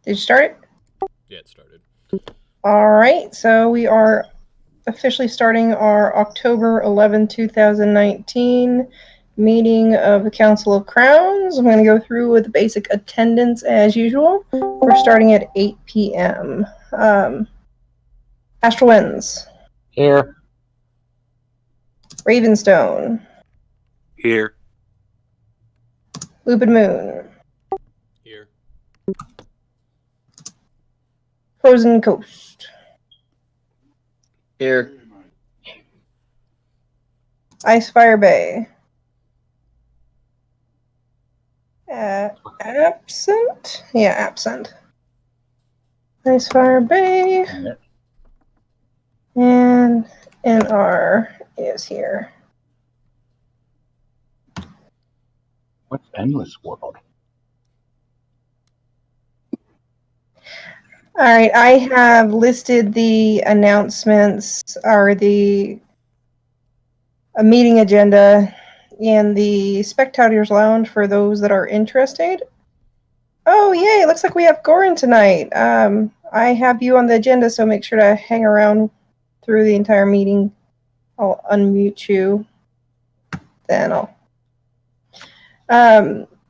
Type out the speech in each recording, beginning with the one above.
Did you start it? Yeah, it started. All right, so we are officially starting our October 11, 2019 meeting of the Council of Crowns. I'm going to go through with basic attendance as usual. We're starting at 8 p.m. Astral Winds. Here. Ravenstone. Here. Lupin Moon. Here. Frozen Coast. Here. Icefire Bay. Absent? Yeah, absent. Icefire Bay. And NR is here. What's Endless World? All right, I have listed the announcements or a meeting agenda in the Spectators Lounge for those that are interested. Oh, yay, it looks like we have Goran tonight. I have you on the agenda, so make sure to hang around through the entire meeting. I'll unmute you. Then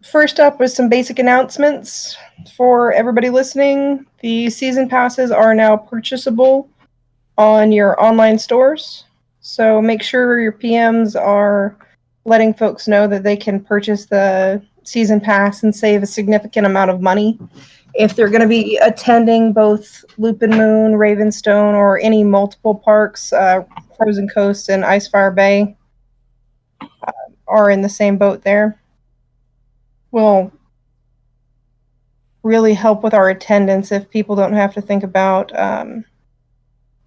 first up was some basic announcements for everybody listening. The season passes are now purchasable on your online stores. So make sure your PMs are letting folks know that they can purchase the season pass and save a significant amount of money. If they're going to be attending both Lupin Moon, Ravenstone, or any multiple parks, Frozen Coast and Icefire Bay are in the same boat there. Will really help with our attendance if people don't have to think about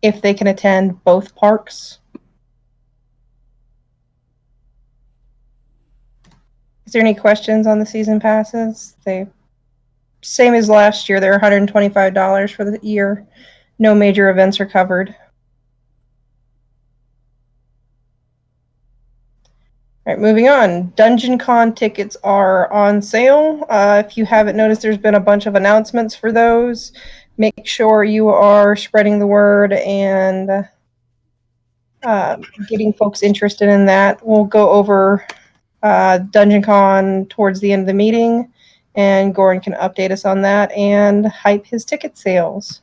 if they can attend both parks. Is there any questions on the season passes? They same as last year. They're $125 for the year. No major events are covered. All right, moving on. Dungeon Con tickets are on sale. If you haven't noticed, there's been a bunch of announcements for those. Make sure you are spreading the word and getting folks interested in that. We'll go over Dungeon Con towards the end of the meeting, and Goran can update us on that and hype his ticket sales.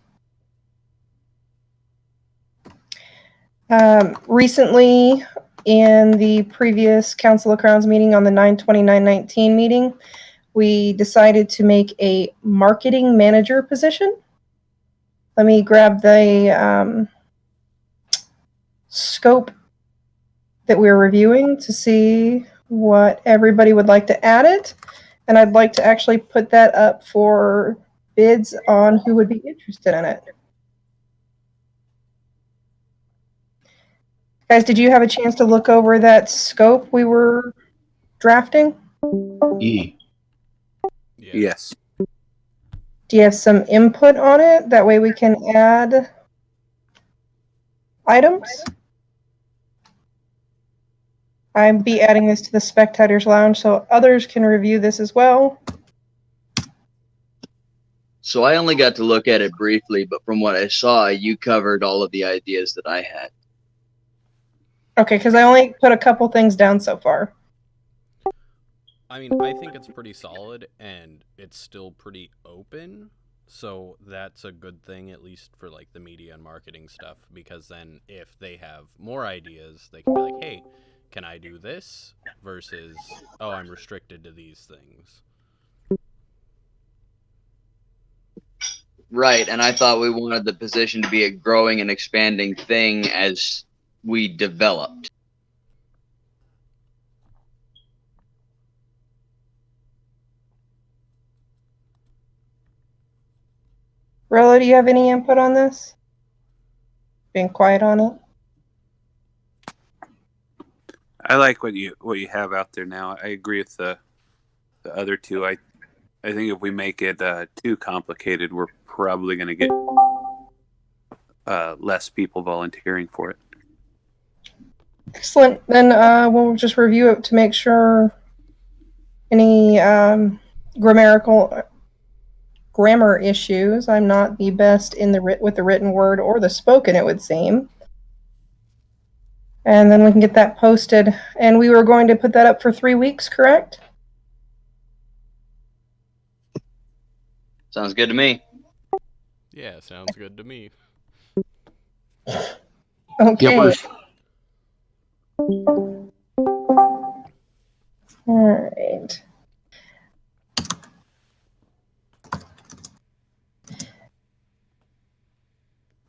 Recently, in the previous Council of Crowns meeting on the 9/29/19 meeting, we decided to make a marketing manager position. Let me grab the scope that we're reviewing to see what everybody would like to add it. And I'd like to actually put that up for bids on who would be interested in it. Guys, did you have a chance to look over that scope we were drafting? E. Yeah. Yes. Do you have some input on it? That way we can add items? I'll be adding this to the Spectators Lounge so others can review this as well. So I only got to look at it briefly, but from what I saw, you covered all of the ideas that I had. Okay, because I only put a couple things down so far. I mean, I think it's pretty solid, and it's still pretty open, so that's a good thing, at least for, like, the media and marketing stuff, because then if they have more ideas, they can be like, hey, can I do this? Versus, oh, I'm restricted to these things. Right, and I thought we wanted the position to be a growing and expanding thing as we developed. Rilla, do you have any input on this? Being quiet on it? I like what you have out there now. I agree with the other two. I think if we make it too complicated, we're probably going to get less people volunteering for it. Excellent. Then we'll just review it to make sure any grammatical grammar issues. I'm not the best in with the written word or the spoken, it would seem. And then we can get that posted. And we were going to put that up for 3 weeks, correct? Sounds good to me. Yeah, sounds good to me. Okay. All right.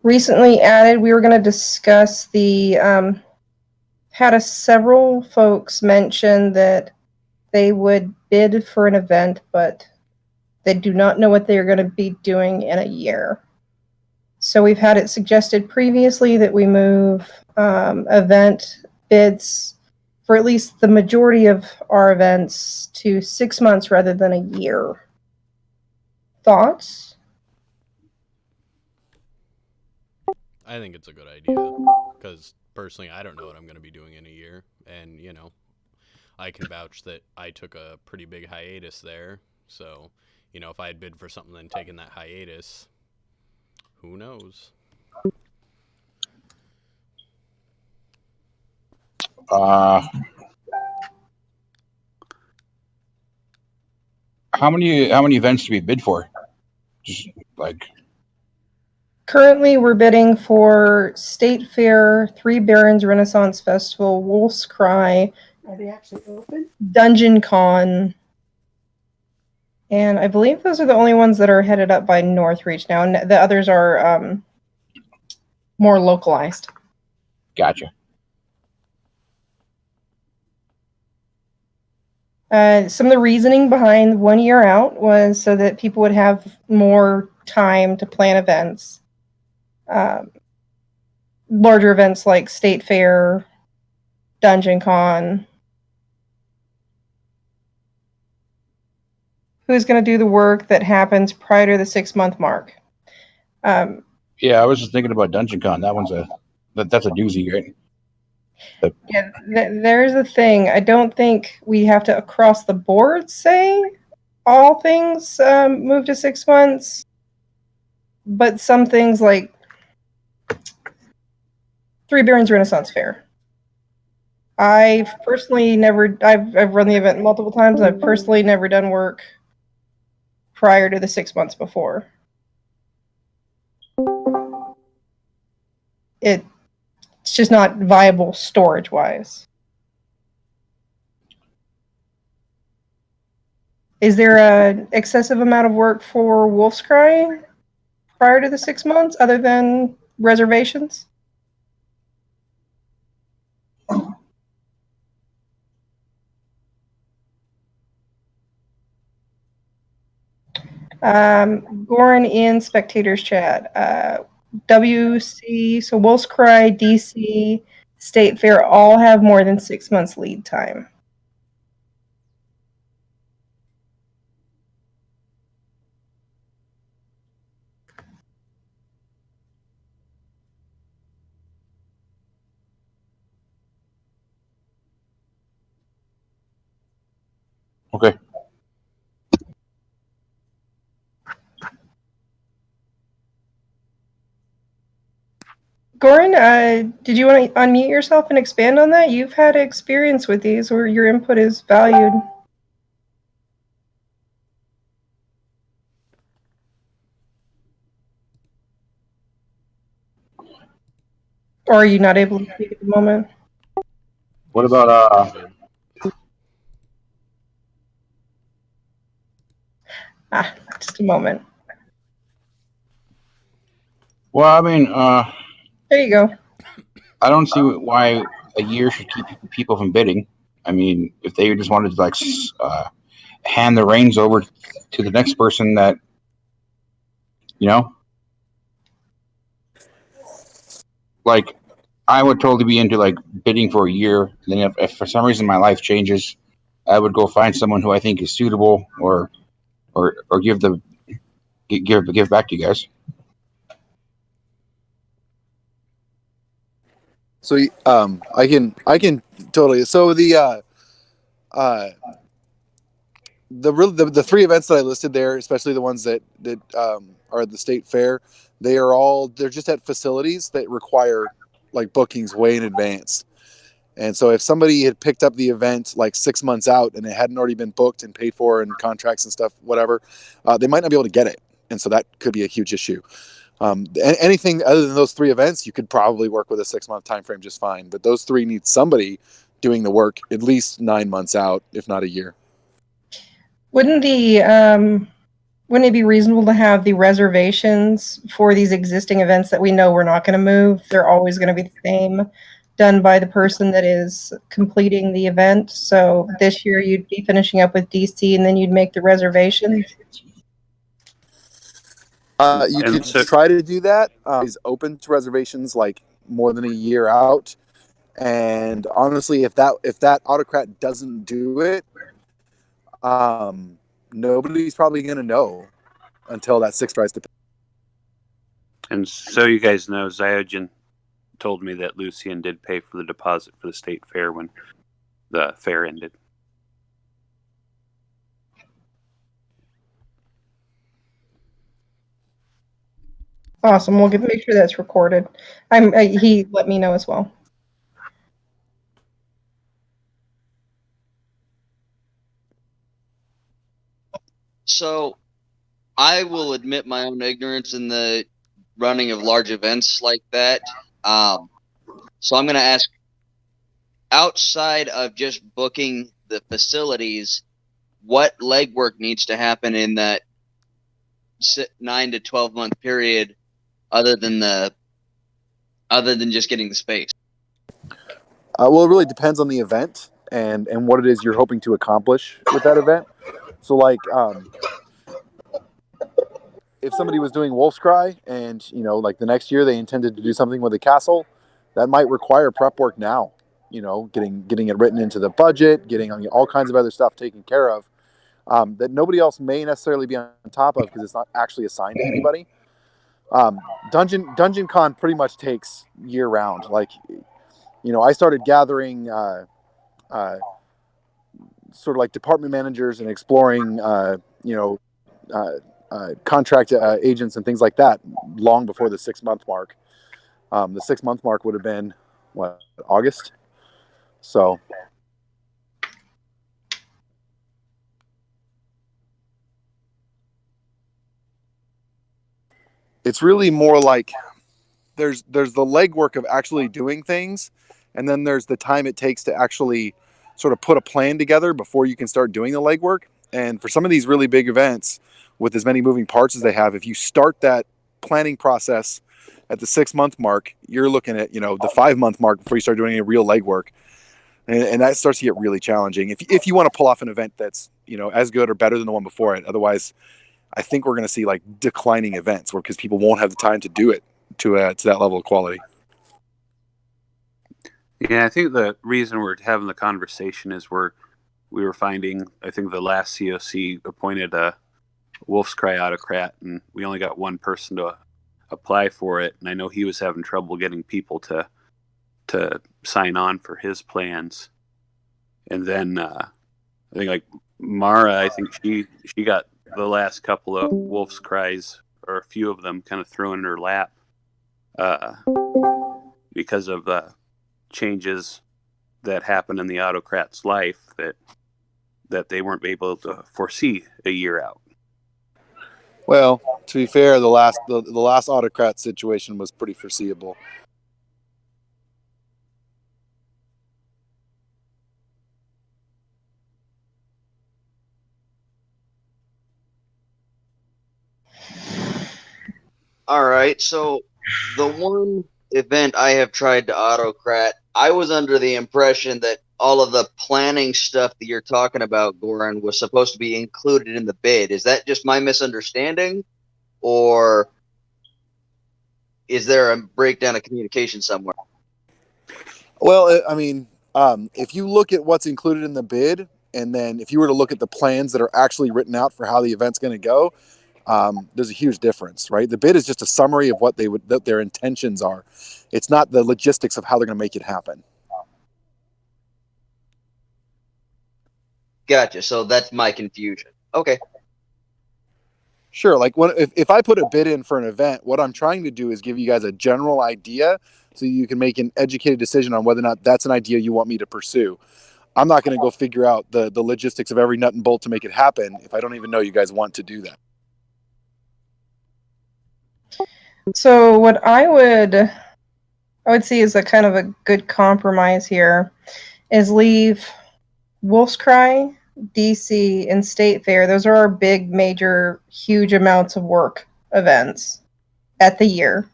Recently added, we were going to discuss the, had several folks mention that they would bid for an event, but they do not know what they are going to be doing in a year. So we've had it suggested previously that we move event bids for at least the majority of our events to 6 months rather than a year. Thoughts? I think it's a good idea because personally, I don't know what I'm going to be doing in a year, and I can vouch that I took a pretty big hiatus there. So, if I had bid for something and taken that hiatus, who knows? How many events do we bid for? Just like Currently, we're bidding for State Fair, Three Barons Renaissance Festival, Wolf's Cry. Are they actually open? Dungeon Con. And I believe those are the only ones that are headed up by Northreach now, and the others are more localized. Gotcha. Some of the reasoning behind 1 year out was so that people would have more time to plan events. Larger events like State Fair, Dungeon Con. Who's going to do the work that happens prior to the 6-month mark? Yeah, I was just thinking about Dungeon Con. That's a doozy, right? Yeah, there's a thing. I don't think we have to across the board say all things move to 6 months, but some things like Three Barons Renaissance Fair. I've personally never. I've run the event multiple times. I've personally never done work prior to the 6 months before. It's just not viable storage-wise. Is there an excessive amount of work for Wolf's Cry prior to the 6 months, other than reservations? Goran in spectators chat. WC, so Wolf's Cry, DC, State Fair all have more than 6 months lead time. Okay. Goran, did you want to unmute yourself and expand on that? You've had experience with these where your input is valued. Or are you not able to speak at the moment? What about Just a moment. Well, I mean, There you go. I don't see why a year should keep people from bidding. I mean, if they just wanted to hand the reins over to the next person, that like I would totally be into like bidding for a year. And then if for some reason my life changes, I would go find someone who I think is suitable, or give back to you guys. So I can totally. So the the three events that I listed there, especially the ones that are at the state fair, they're just at facilities that require like bookings way in advance. And so if somebody had picked up the event like 6 months out and it hadn't already been booked and paid for and contracts and stuff, whatever, they might not be able to get it. And so that could be a huge issue. Anything other than those three events, you could probably work with a 6-month time frame just fine. But those three need somebody doing the work at least 9 months out, if not a year. Wouldn't it be reasonable to have the reservations for these existing events that we know we're not going to move? They're always going to be the same, done by the person that is completing the event. So this year you'd be finishing up with DC, and then you'd make the reservations. You could try to do that. Is open to reservations like more than a year out. And honestly, if that autocrat doesn't do it, nobody's probably going to know until that 6 tries to pay. And so you guys know, Ziogen told me that Lucian did pay for the deposit for the state fair when the fair ended. Awesome. We'll make sure that's recorded. He let me know as well. So I will admit my own ignorance in the running of large events like that. So I'm going to ask, outside of just booking the facilities, what legwork needs to happen in that 9 to 12 month period other than just getting the space? Well, it really depends on the event and what it is you're hoping to accomplish with that event. So like if somebody was doing Wolf's Cry and like the next year they intended to do something with a castle, that might require prep work now. Getting it written into the budget, getting all kinds of other stuff taken care of that nobody else may necessarily be on top of because it's not actually assigned to anybody. Dungeon Con pretty much takes year round. Like, I started gathering sort of like department managers and exploring, contract agents and things like that long before the 6-month mark. The 6-month mark would have been August. So it's really more like there's the legwork of actually doing things, and then there's the time it takes to actually sort of put a plan together before you can start doing the legwork. And for some of these really big events with as many moving parts as they have, if you start that planning process at the 6-month mark, you're looking at the 5-month mark before you start doing any real legwork, and that starts to get really challenging if you want to pull off an event that's as good or better than the one before it. Otherwise, I think we're going to see like declining events because people won't have the time to do it to that level of quality. Yeah, I think the reason we're having the conversation is we were finding, I think the last CoC appointed a Wolf's Cry autocrat, and we only got one person to apply for it, and I know he was having trouble getting people to sign on for his plans. And then I think like Mara, I think she got the last couple of Wolf's Cries, or a few of them, kind of thrown in her lap because of changes that happened in the autocrat's life that they weren't able to foresee a year out. Well, to be fair, the last autocrat situation was pretty foreseeable. All right, so the one event I have tried to autocrat, I was under the impression that all of the planning stuff that you're talking about, Goran, was supposed to be included in the bid. Is that just my misunderstanding, or is there a breakdown of communication somewhere? Well, I mean, if you look at what's included in the bid, and then if you were to look at the plans that are actually written out for how the event's going to go, there's a huge difference, right? The bid is just a summary of what their intentions are. It's not the logistics of how they're going to make it happen. Gotcha. So that's my confusion. Okay. Sure. Like if I put a bid in for an event, what I'm trying to do is give you guys a general idea so you can make an educated decision on whether or not that's an idea you want me to pursue. I'm not going to go figure out the logistics of every nut and bolt to make it happen if I don't even know you guys want to do that. So what I would see as a kind of a good compromise here is leave Wolf's Cry, DC, and State Fair. Those are our big, major, huge amounts of work events at the year.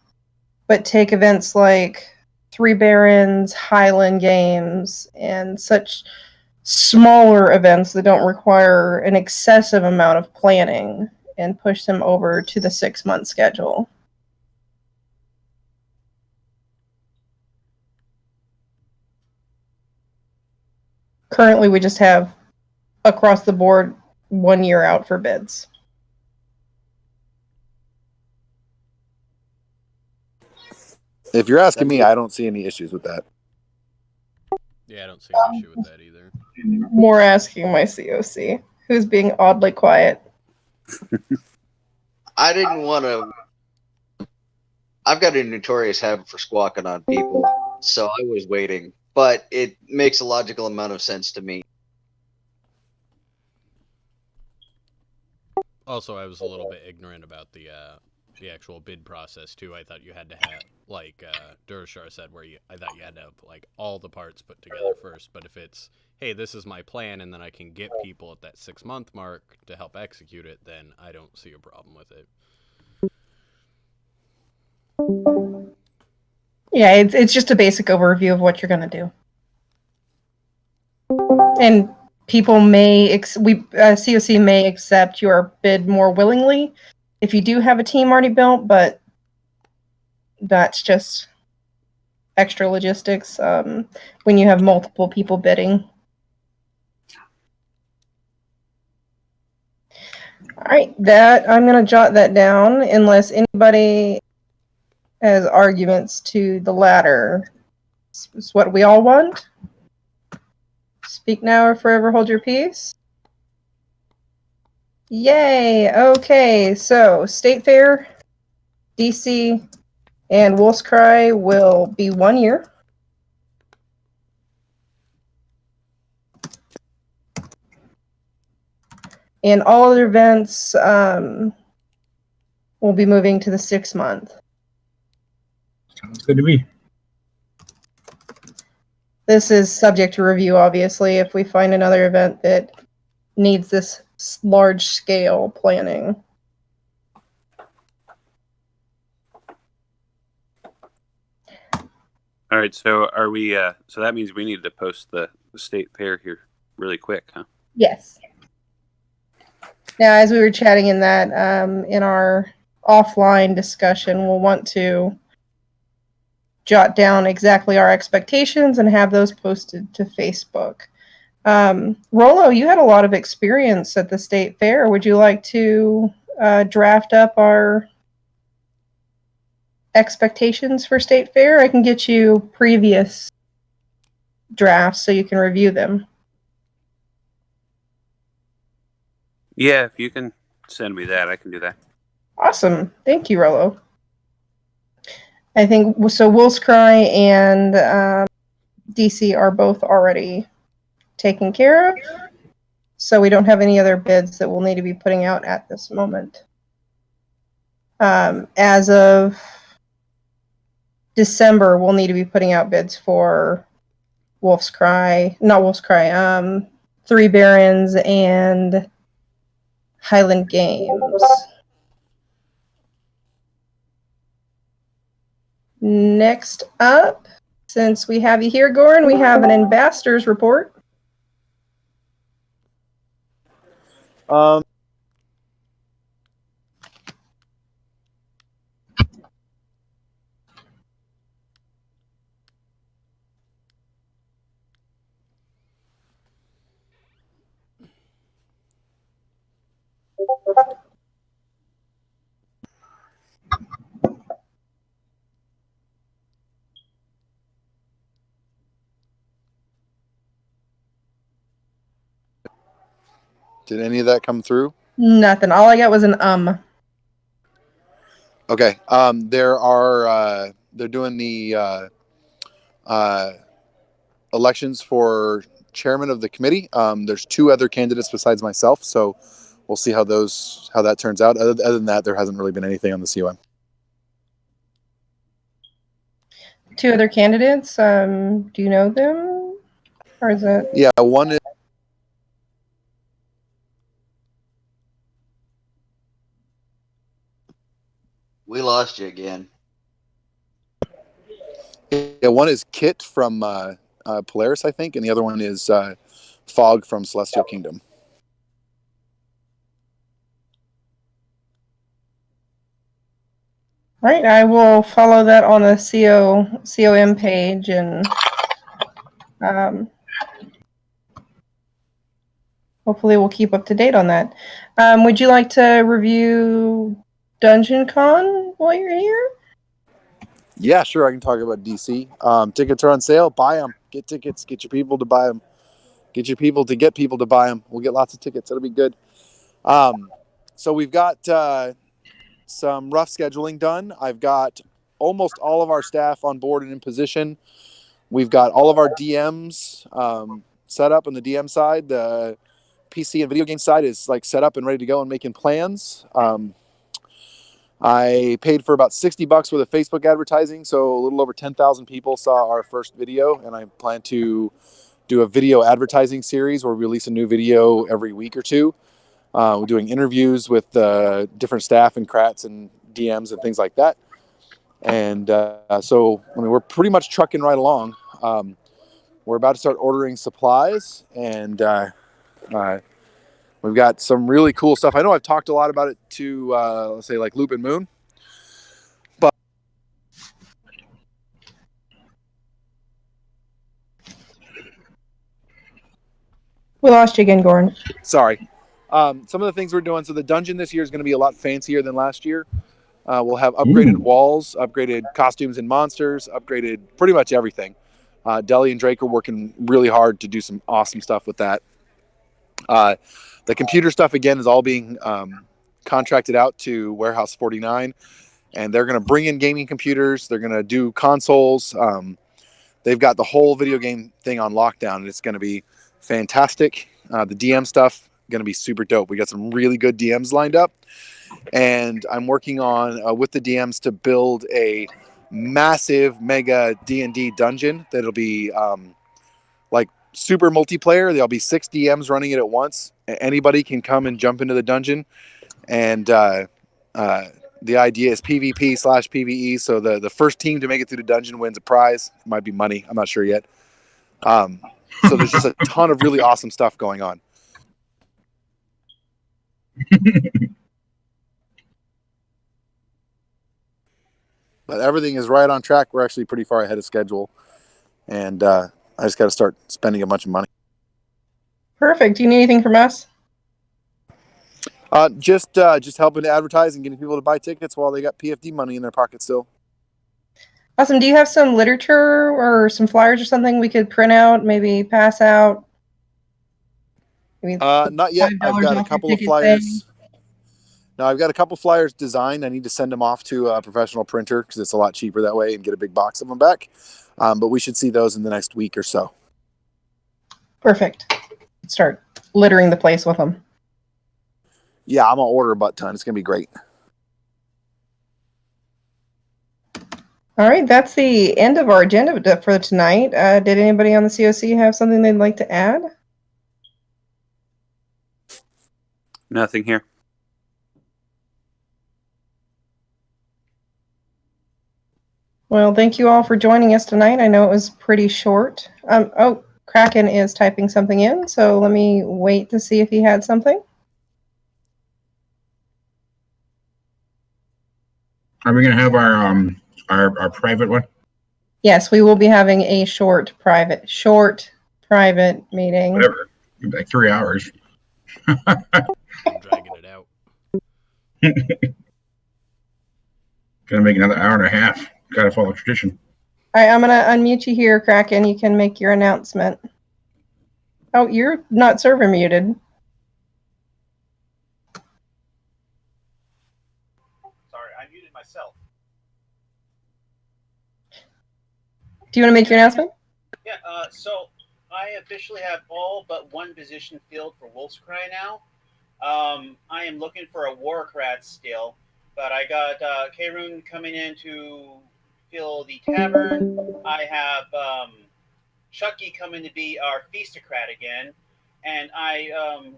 But take events like Three Barons, Highland Games, and such smaller events that don't require an excessive amount of planning and push them over to the 6-month schedule. Currently, we just have across the board 1 year out for bids. If you're asking me, I don't see any issues with that. Yeah, I don't see an issue with that either. More asking my COC, who's being oddly quiet. I didn't want to. I've got a notorious habit for squawking on people, so I was waiting. But it makes a logical amount of sense to me. Also, I was a little bit ignorant about the actual bid process too. I thought you had to have, like Durashar said, I thought you had to have like all the parts put together first. But if it's, hey, this is my plan, and then I can get people at that 6-month mark to help execute it, then I don't see a problem with it. Yeah, it's just a basic overview of what you're going to do. And people may, COC may accept your bid more willingly if you do have a team already built, but that's just extra logistics when you have multiple people bidding. All right, I'm going to jot that down unless anybody has arguments to the latter. It's what we all want. Speak now or forever hold your peace. Yay! Okay, so State Fair, DC, and Wolf's Cry will be 1 year. And all other events will be moving to the 6-month. Sounds good to me. This is subject to review, obviously, if we find another event that needs this large-scale planning. All right, so are we? So that means we need to post the state fair here really quick, huh? Yes. Now, as we were chatting in that, in our offline discussion, we'll want to jot down exactly our expectations and have those posted to Facebook. Rollo, you had a lot of experience at the state fair. Would you like to draft up our expectations for state fair? I can get you previous drafts so you can review them. Yeah, if you can send me that, I can do that. Awesome. Thank you, Rollo. I think so. Wolf's Cry and DC are both already taken care of, so we don't have any other bids that we'll need to be putting out at this moment. As of December, we'll need to be putting out bids for Wolf's Cry, not Wolf's Cry, Three Barons and Highland Games. Next up, since we have you here, Goran, we have an ambassador's report. Did any of that come through? Nothing. All I got was an. Okay. They're doing the elections for chairman of the committee. There's 2 other candidates besides myself, so we'll see how that turns out. Other than that, there hasn't really been anything on the COM. 2 other candidates. Do you know them? Or is it? Yeah, one is. We lost you again. Yeah, one is Kit from Polaris, I think, and the other one is Fog from Celestial Kingdom. All right, I will follow that on the COM page, and hopefully we'll keep up to date on that. Would you like to review Dungeon Con while you're here? Yeah, sure. I can talk about DC. Tickets are on sale. Buy them. Get tickets. Get your people to buy them. Get your people to get people to buy them. We'll get lots of tickets. It'll be good. So we've got some rough scheduling done. I've got almost all of our staff on board and in position. We've got all of our DMs set up on the DM side. The PC and video game side is like set up and ready to go and making plans. I paid for about $60 worth of Facebook advertising, so a little over 10,000 people saw our first video, and I plan to do a video advertising series where we release a new video every week or 2. We're doing interviews with different staff and crats and DMs and things like that. And so, I mean, we're pretty much trucking right along. We're about to start ordering supplies, and we've got some really cool stuff. I know I've talked a lot about it to, let's say, like Loop and Moon. But We lost you again, Gordon. sorry. Some of the things we're doing. So the dungeon this year is going to be a lot fancier than last year. We'll have upgraded walls, upgraded costumes and monsters, upgraded pretty much everything. Deli and Drake are working really hard to do some awesome stuff with that. The computer stuff, again, is all being contracted out to Warehouse 49, and they're going to bring in gaming computers. They're going to do consoles. They've got the whole video game thing on lockdown, and it's going to be fantastic. The DM stuff going to be super dope. We got some really good DMs lined up, and I'm working on with the DMs to build a massive mega D&D dungeon that'll be like super multiplayer. There'll be 6 DMs running it at once. Anybody can come and jump into the dungeon, and the idea is PvP/PvE. So the first team to make it through the dungeon wins a prize. It might be money. I'm not sure yet. So there's just a ton of really awesome stuff going on. But everything is right on track. We're actually pretty far ahead of schedule, and I just got to start spending a bunch of money. Perfect. Do you need anything from us? Just helping to advertise and getting people to buy tickets while they got PFD money in their pocket still. Awesome. Do you have some literature or some flyers or something we could print out, maybe pass out? Not yet. $5 I've got a off couple your of ticket flyers. thing. No, I've got a couple flyers designed. I need to send them off to a professional printer because it's a lot cheaper that way and get a big box of them back. But we should see those in the next week or so. Perfect. Start littering the place with them. Yeah, I'm going to order a butt ton. It's going to be great. All right, that's the end of our agenda for tonight. Did anybody on the CoC have something they'd like to add? Nothing here. Well, thank you all for joining us tonight. I know it was pretty short. Oh, Kraken is typing something in, so let me wait to see if he had something. Are we going to have our private one? Yes, we will be having a short private meeting. Whatever, like 3 hours. I'm dragging it out. Gonna make another hour and a half. Gotta follow tradition. All right, I'm going to unmute you here, Kraken. You can make your announcement. Oh, you're not server muted. Do you want to make your announcement? Yeah, so I officially have all but one position filled for Wolf's Cry now. I am looking for a Warcrat still, but I got Karun coming in to fill the tavern. I have Chucky coming to be our Feastocrat again, and I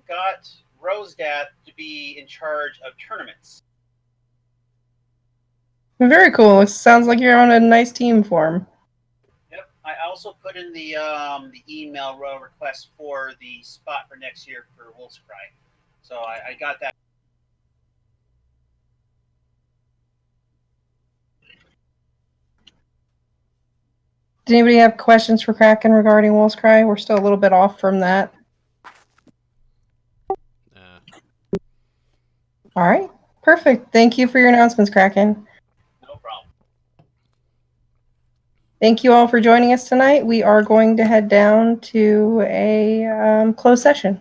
got Rosedath to be in charge of tournaments. Very cool. It sounds like you're on a nice team for him. Yep. I also put in the email request for the spot for next year for Wolf's Cry, so I got that. Did anybody have questions for Kraken regarding Wolf's Cry? We're still a little bit off from that. All right. Perfect. Thank you for your announcements, Kraken. No problem. Thank you all for joining us tonight. We are going to head down to a closed session.